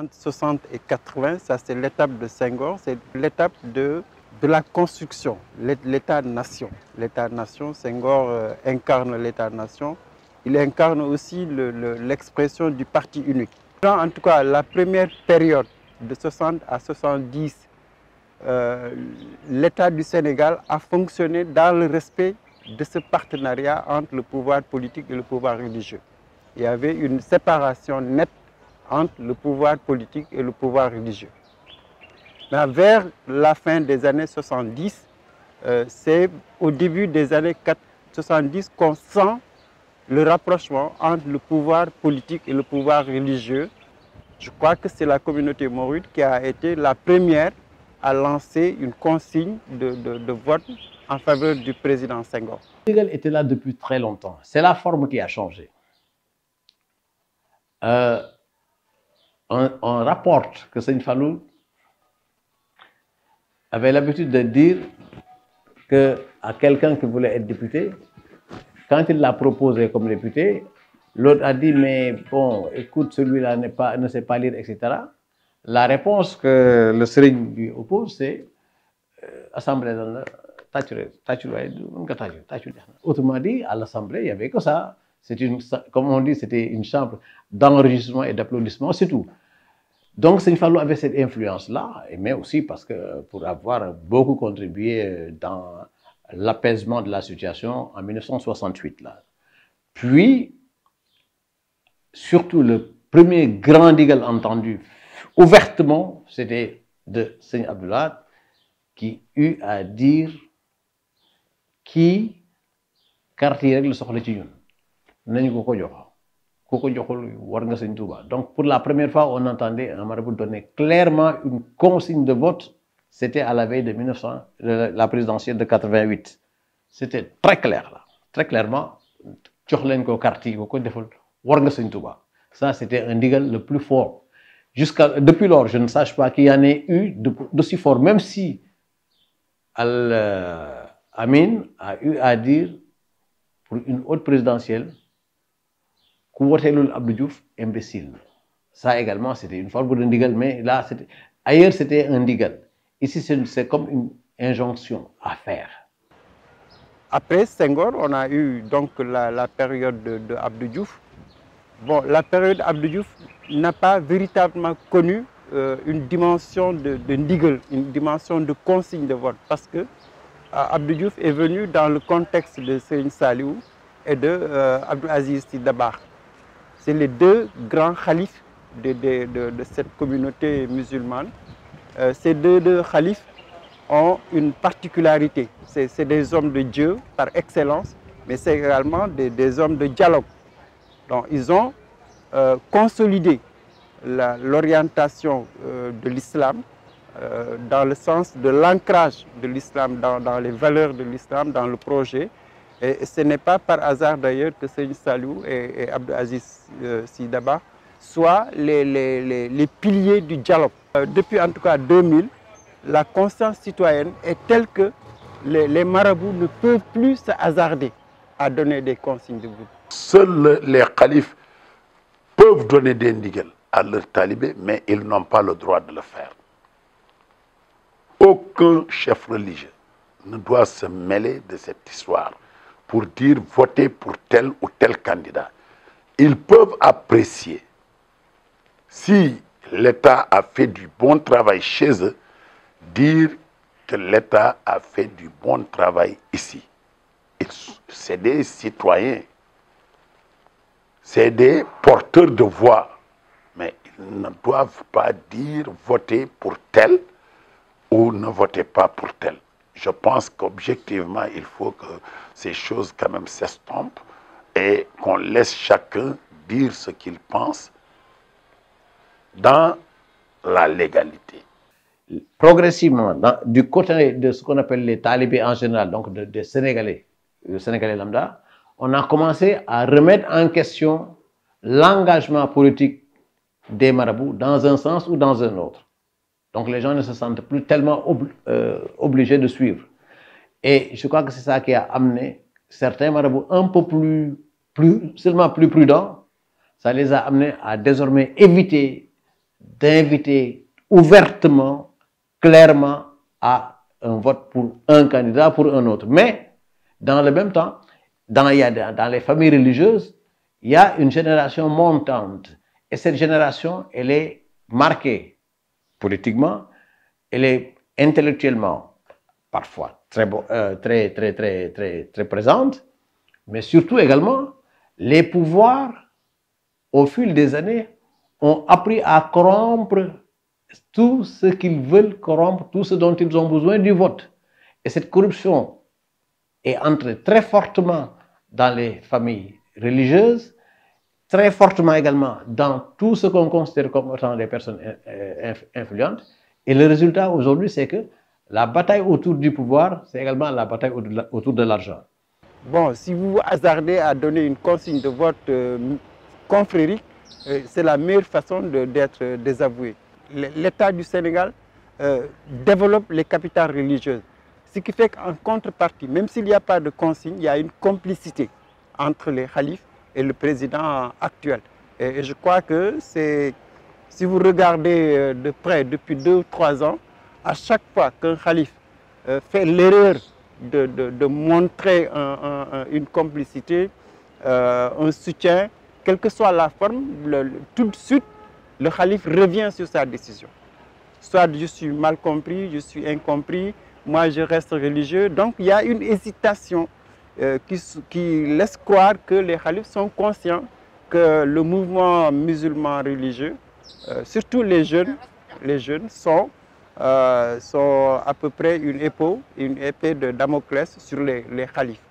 entre 60 et 80, ça c'est l'étape de Senghor, c'est l'étape de la construction, l'État-nation. L'État-nation, Senghor incarne l'État-nation, il incarne aussi l'expression du parti unique. En tout cas, la première période de 60 à 70, l'État du Sénégal a fonctionné dans le respect de ce partenariat entre le pouvoir politique et le pouvoir religieux. Il y avait une séparation nette entre le pouvoir politique et le pouvoir religieux. Mais vers la fin des années 70, c'est au début des années 70 qu'on sent le rapprochement entre le pouvoir politique et le pouvoir religieux. Je crois que c'est la communauté mouride qui a été la première à lancer une consigne de vote en faveur du président Senghor. Le Sénégal était là depuis très longtemps. C'est la forme qui a changé. On rapporte que Seigne Fallou avait l'habitude de dire à quelqu'un qui voulait être député, quand il l'a proposé comme député, l'autre a dit, mais bon, écoute, celui-là ne sait pas lire, etc. La réponse que le Serigne lui oppose, c'est Assemblée dans la autrement dit, à l'Assemblée, il n'y avait que ça. Comme on dit, c'était une chambre d'enregistrement et d'applaudissement, c'est tout. Donc, Seigne Fallou avait cette influence-là, mais aussi parce que pour avoir beaucoup contribué dans l'apaisement de la situation en 1968. Là. Puis, surtout, le premier grand ndigal entendu ouvertement, c'était de Seigne Abdoulaye, qui eut à dire qui carte yi rek la soxla ci ñun nañu ko jox ku ko joxul war nga Seigne Touba. Donc pour la première fois on entendait un marabout donner clairement une consigne de vote. C'était à la veille de la présidentielle de 88. C'était très clair là, très clairement jox leen ko carte yi ko deful war nga Seigne Touba. Ça c'était un ndigal le plus fort. Depuis lors, je ne sache pas qu'il y en ait eu d'aussi fort, même si Amin a eu à dire pour une autre présidentielle ku woteelul Abdou Diouf imbécile. Ça également c'était une forme de ndigal, mais là ailleurs c'était un ndigal. Ici c'est comme une injonction à faire. Après Senghor, on a eu donc la période de Abdou Diouf. Bon, la période Abdou Diouf n'a pas véritablement connu une dimension de ndigal, une dimension de consigne de vote, parce que Abdou Diouf est venu dans le contexte de Serigne Saliou et de Abdou Aziz Sy Dabakh. C'est les deux grands khalifes de cette communauté musulmane. Ces deux khalifes ont une particularité. C'est des hommes de Dieu par excellence, mais c'est également des hommes de dialogue. Donc ils ont consolidé l'orientation de l'islam dans le sens de l'ancrage de l'islam, dans les valeurs de l'islam, dans le projet. Et ce n'est pas par hasard d'ailleurs que Serigne Saliou et Abdou Aziz Sy Dabakh soient les piliers du dialogue. Depuis en tout cas 2000, la conscience citoyenne est telle que les marabouts ne peuvent plus se hasarder à donner des consignes de vote. Seuls les khalifes peuvent donner des ndigal à leurs talibés, mais ils n'ont pas le droit de le faire. Aucun chef religieux ne doit se mêler de cette histoire pour dire voter pour tel ou tel candidat. Ils peuvent apprécier si l'État a fait du bon travail chez eux, dire que l'État a fait du bon travail ici. C'est des citoyens, c'est des porteurs de voix, mais ils ne doivent pas dire votez pour tel ou ne votez pas pour tel. Je pense qu'objectivement, il faut que ces choses quand même s'estompent et qu'on laisse chacun dire ce qu'il pense dans la légalité. Progressivement, du côté de ce qu'on appelle les talibés en général, donc des Sénégalais, le Sénégalais lambda, on a commencé à remettre en question l'engagement politique des marabouts dans un sens ou dans un autre. Donc les gens ne se sentent plus tellement obligés de suivre. Et je crois que c'est ça qui a amené certains marabouts un peu seulement plus prudents, ça les a amenés à désormais éviter d'inviter ouvertement, clairement à un vote pour un candidat, pour un autre. Mais, dans le même temps, dans les familles religieuses, il y a une génération montante. Et cette génération, elle est marquée politiquement, elle est intellectuellement, parfois très présente, mais surtout également, les pouvoirs, au fil des années, ont appris à corrompre tout ce qu'ils veulent corrompre, tout ce dont ils ont besoin du vote. Et cette corruption est entrée très fortement dans les familles religieuses, très fortement également dans tout ce qu'on considère comme étant des personnes influentes. Et le résultat aujourd'hui, c'est que la bataille autour du pouvoir, c'est également la bataille autour de l'argent. Bon, si vous vous hasardez à donner une consigne de vote confrérique, c'est la meilleure façon d'être désavoué. L'État du Sénégal développe les capitales religieuses. Ce qui fait qu'en contrepartie, même s'il n'y a pas de consigne, il y a une complicité entre les khalifes et le président actuel. Et je crois que si vous regardez de près depuis 2 ou 3 ans, à chaque fois qu'un khalif fait l'erreur de montrer une complicité, un soutien, quelle que soit la forme, tout de suite, le calife revient sur sa décision. Soit je suis mal compris, je suis incompris, moi je reste religieux. Donc il y a une hésitation qui laisse croire que les khalifes sont conscients que le mouvement musulman religieux, surtout les jeunes sont à peu près une épée de Damoclès sur les khalifes.